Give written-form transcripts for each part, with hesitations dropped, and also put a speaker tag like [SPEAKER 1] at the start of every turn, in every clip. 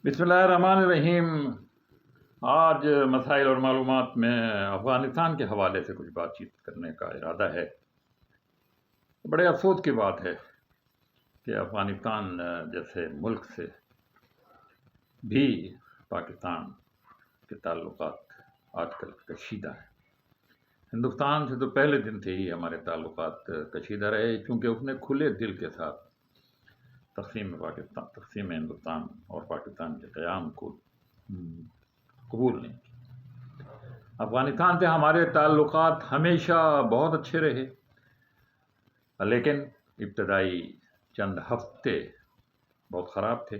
[SPEAKER 1] بسم اللہ الرحمن الرحیم۔ آج مسائل اور معلومات میں افغانستان کے حوالے سے کچھ بات چیت کرنے کا ارادہ ہے۔ بڑے افسوس کی بات ہے کہ افغانستان جیسے ملک سے بھی پاکستان کے تعلقات آج کل کشیدہ ہیں۔ ہندوستان سے تو پہلے دن سے ہی ہمارے تعلقات کشیدہ رہے، چونکہ اس نے کھلے دل کے ساتھ تقسیم ہندوستان اور پاکستان کے قیام کو قبول نہیں کی۔ افغانستان سے ہمارے تعلقات ہمیشہ بہت اچھے رہے، لیکن ابتدائی چند ہفتے بہت خراب تھے۔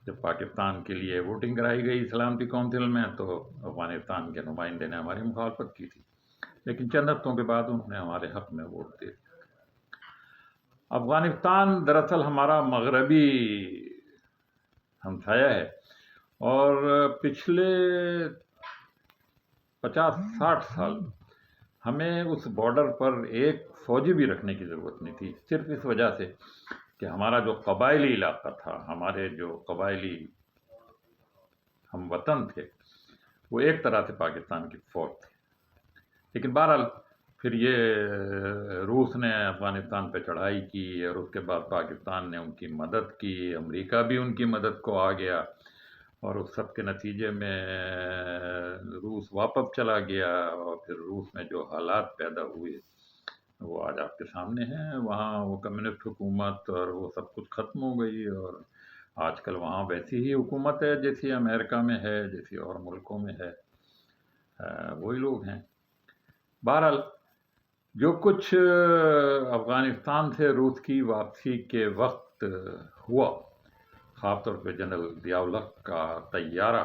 [SPEAKER 1] جب پاکستان کے لیے ووٹنگ کرائی گئی سلامتی کونسل میں تو افغانستان کے نمائندے نے ہماری مخالفت کی تھی، لیکن چند ہفتوں کے بعد انہوں نے ہمارے حق میں ووٹ دے دیا۔ افغانستان دراصل ہمارا مغربی ہمسایہ ہے، اور پچھلے 50-60 سال ہمیں اس بارڈر پر ایک فوجی بھی رکھنے کی ضرورت نہیں تھی، صرف اس وجہ سے کہ ہمارا جو قبائلی علاقہ تھا، ہمارے جو قبائلی ہم وطن تھے، وہ ایک طرح سے پاکستان کی فوج تھے۔ لیکن بہرحال پھر یہ روس نے افغانستان پہ چڑھائی کی، اور اس کے بعد پاکستان نے ان کی مدد کی، امریکہ بھی ان کی مدد کو آ گیا، اور اس سب کے نتیجے میں روس واپس چلا گیا، اور پھر روس میں جو حالات پیدا ہوئے وہ آج آپ کے سامنے ہیں۔ وہاں وہ کمیونسٹ حکومت اور وہ سب کچھ ختم ہو گئی، اور آج کل وہاں ویسی ہی حکومت ہے جیسی امریکہ میں ہے، جیسی اور ملکوں میں ہے، وہی لوگ ہیں۔ بہرحال جو کچھ افغانستان سے روس کی واپسی کے وقت ہوا، خاص طور پہ جنرل ضیاء الحق کا طیارہ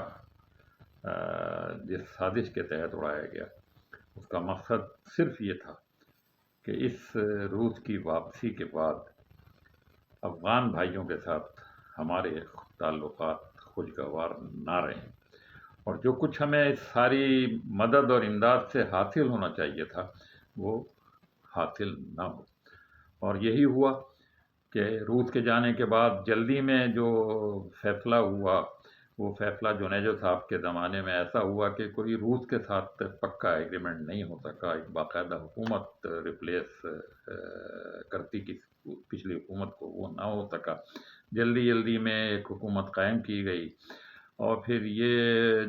[SPEAKER 1] جس سازش کے تحت اڑایا گیا، اس کا مقصد صرف یہ تھا کہ اس روس کی واپسی کے بعد افغان بھائیوں کے ساتھ ہمارے تعلقات خوشگوار نہ رہیں، اور جو کچھ ہمیں اس ساری مدد اور امداد سے حاصل ہونا چاہیے تھا وہ حاصل نہ ہو۔ اور یہی ہوا کہ روس کے جانے کے بعد جلدی میں جو فیصلہ ہوا، وہ فیصلہ جنیجو صاحب کے زمانے میں ایسا ہوا کہ کوئی روس کے ساتھ پکا ایگریمنٹ نہیں ہو سکا، ایک باقاعدہ حکومت ریپلیس کرتی کی پچھلی حکومت کو، وہ نہ ہو سکا۔ جلدی میں ایک حکومت قائم کی گئی، اور پھر یہ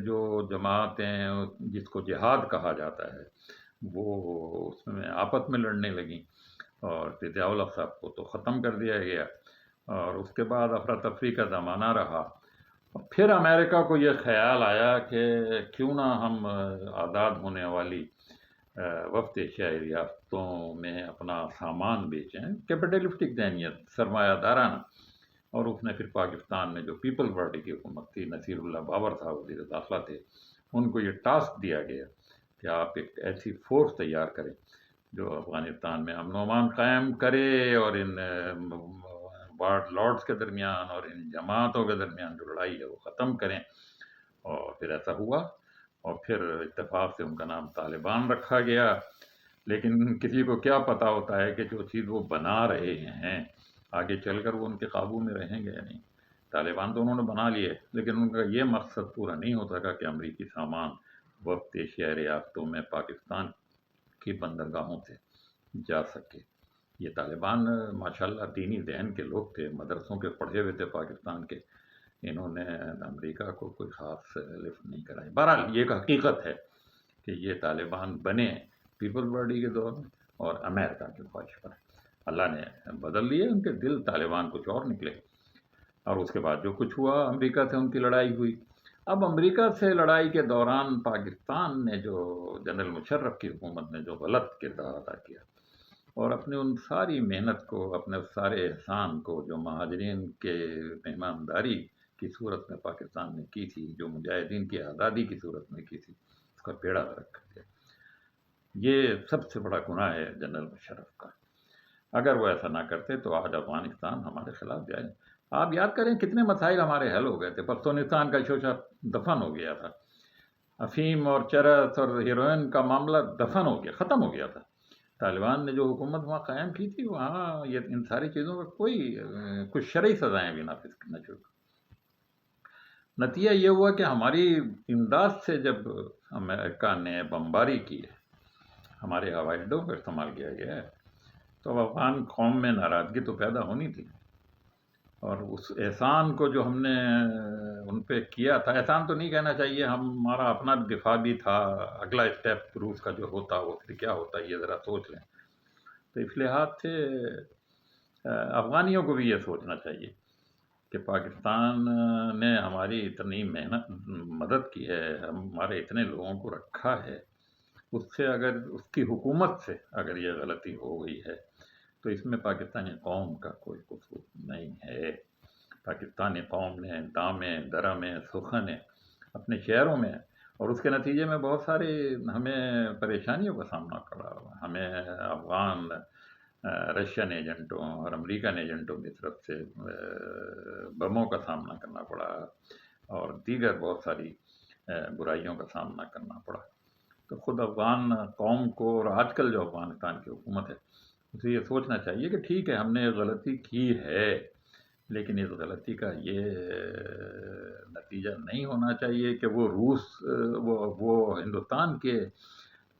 [SPEAKER 1] جو جماعتیں جس کو جہاد کہا جاتا ہے وہ اس میں آپس میں لڑنے لگیں، اور ضیاء الحق صاحب کو تو ختم کر دیا گیا، اور اس کے بعد افراتفری کا زمانہ رہا۔ پھر امریکہ کو یہ خیال آیا کہ کیوں نہ ہم آزاد ہونے والی وسط ایشیائی ریاستوں میں اپنا سامان بیچیں، کیپٹلسٹک ذہنیت، سرمایہ دارانہ۔ اور اس نے پھر پاکستان میں جو پیپلز پارٹی کی حکومت تھی، نصیر اللہ بابر صاحب وزیر داخلہ تھے، ان کو یہ ٹاسک دیا گیا کہ آپ ایک ایسی فورس تیار کریں جو افغانستان میں امن و امان قائم کرے، اور ان وارڈ لارڈز کے درمیان اور ان جماعتوں کے درمیان جو لڑائی ہے وہ ختم کریں۔ اور پھر ایسا ہوا، اور پھر اتفاق سے ان کا نام طالبان رکھا گیا۔ لیکن کسی کو کیا پتا ہوتا ہے کہ جو چیز وہ بنا رہے ہیں آگے چل کر وہ ان کے قابو میں رہیں گے یا نہیں۔ طالبان تو انہوں نے بنا لیے، لیکن ان کا یہ مقصد پورا نہیں ہو سکا کہ امریکی سامان وسط ایشیائی ریاستوں میں پاکستان کی بندرگاہوں سے جا سکے۔ یہ طالبان ماشاءاللہ دینی ذہن کے لوگ تھے، مدرسوں کے پڑھے ہوئے تھے پاکستان کے، انہوں نے امریکہ کو کوئی خاص لفٹ نہیں کرائی۔ بہرحال یہ ایک حقیقت ہے کہ یہ طالبان بنے پیپل پارٹی کے دور میں اور امریکہ کی خواہش پر۔ اللہ نے بدل دیے ان کے دل، طالبان کچھ اور نکلے، اور اس کے بعد جو کچھ ہوا امریکہ سے ان کی لڑائی ہوئی۔ اب امریکہ سے لڑائی کے دوران پاکستان نے جو جنرل مشرف کی حکومت نے جو غلط کردار ادا کیا، اور اپنے ان ساری محنت کو، اپنے سارے احسان کو جو مہاجرین کے مہمانداری کی صورت میں پاکستان نے کی تھی، جو مجاہدین کی آزادی کی صورت میں کی تھی، اس کا بیڑا غرق کر دیا۔ یہ سب سے بڑا گناہ ہے جنرل مشرف کا۔ اگر وہ ایسا نہ کرتے تو آج افغانستان ہمارے خلاف جائے۔ آپ یاد کریں کتنے مسائل ہمارے حل ہو گئے تھے۔ پختونستان کا شوشہ دفن ہو گیا تھا، افیم اور چرس اور ہیروئن کا معاملہ دفن ہو گیا، ختم ہو گیا تھا۔ طالبان نے جو حکومت وہاں قائم کی تھی، وہاں ان ساری چیزوں کا کچھ شرعی سزائیں بھی نافذ کرنا شروع۔ نتیجہ یہ ہوا کہ ہماری امداد سے جب امریکہ نے بمباری کی ہے، ہمارے ہوائی اڈوں کو استعمال کیا گیا ہے، تو اب افغان قوم میں ناراضگی تو پیدا ہونی تھی، اور اس احسان کو جو ہم نے ان پہ کیا تھا، احسان تو نہیں کہنا چاہیے، ہمارا اپنا دفاع بھی تھا، اگلا اسٹیپ روس کا جو ہوتا وہ پھر کیا ہوتا یہ ذرا سوچ لیں۔ تو اس لحاظ سے افغانیوں کو بھی یہ سوچنا چاہیے کہ پاکستان نے ہماری اتنی محنت مدد کی ہے، ہمارے اتنے لوگوں کو رکھا ہے، اس سے اگر اس کی حکومت سے اگر یہ غلطی ہو گئی ہے تو اس میں پاکستانی قوم کا کوئی قصور نہیں ہے۔ پاکستانی قوم نے دامیں درمیں سخنیں اپنے شہروں میں، اور اس کے نتیجے میں بہت ساری ہمیں پریشانیوں کا سامنا کرنا ہوا، ہمیں افغان رشین ایجنٹوں اور امریکن ایجنٹوں کی طرف سے بموں کا سامنا کرنا پڑا، اور دیگر بہت ساری برائیوں کا سامنا کرنا پڑا۔ تو خود افغان قوم کو اور آج کل جو افغانستان کی حکومت ہے اسے یہ سوچنا چاہیے کہ ٹھیک ہے ہم نے غلطی کی ہے، لیکن اس غلطی کا یہ نتیجہ نہیں ہونا چاہیے کہ وہ روس وہ ہندوستان کے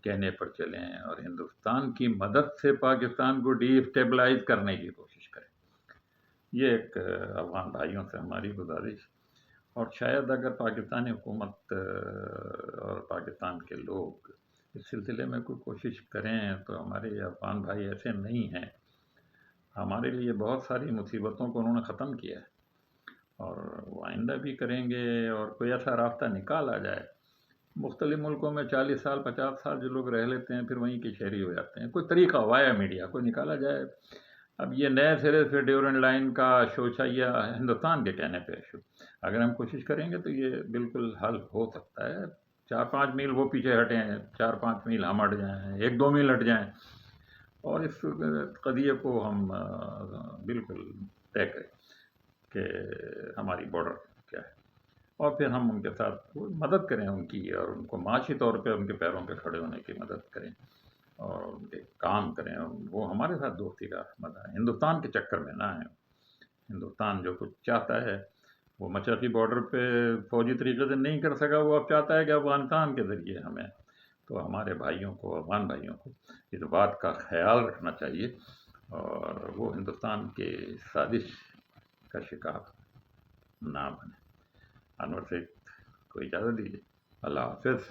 [SPEAKER 1] کہنے پر چلیں اور ہندوستان کی مدد سے پاکستان کو ڈی اسٹیبلائز کرنے کی کوشش کریں۔ یہ ایک افغان بھائیوں سے ہماری گزارش، اور شاید اگر پاکستانی حکومت اور پاکستان کے لوگ اس سلسلے میں کوئی کوشش کریں تو ہمارے افغان بھائی ایسے نہیں ہیں، ہمارے لیے بہت ساری مصیبتوں کو انہوں نے ختم کیا ہے، اور وہ آئندہ بھی کریں گے، اور کوئی ایسا راستہ نکالا جائے۔ مختلف ملکوں میں 40 سال 50 سال جو لوگ رہ لیتے ہیں پھر وہیں کے شہری ہو جاتے ہیں، کوئی طریقہ وایا میڈیا کوئی نکالا جائے۔ اب یہ نئے سرے سے ڈیورنڈ لائن کا شوشیا ہندوستان کے کہنے پہ اگر ہم کوشش کریں گے تو یہ بالکل حل ہو سکتا ہے۔ 4-5 میل وہ پیچھے ہٹیں، 4-5 میل ہم ہٹ جائیں، 1-2 میل ہٹ جائیں، اور اس قضیے کو ہم بالکل طے کریں کہ ہماری بارڈر کیا ہے، اور پھر ہم ان کے ساتھ مدد کریں ان کی، اور ان کو معاشی طور پہ ان کے پیروں پہ کھڑے ہونے کی مدد کریں اور ان کے کام کریں، اور وہ ہمارے ساتھ دوستی کا مزہ ہے، ہندوستان کے چکر میں نہ آئیں۔ ہندوستان جو کچھ چاہتا ہے وہ مشرقی بارڈر پہ فوجی طریقے سے نہیں کر سکا، وہ اب چاہتا ہے کہ افغانستان کے ذریعے ہمیں، تو ہمارے بھائیوں کو افغان بھائیوں کو اس بات کا خیال رکھنا چاہیے اور وہ ہندوستان کے سازش کا شکار نہ بنے۔ انور سے کو اجازت دیجیے، اللہ حافظ۔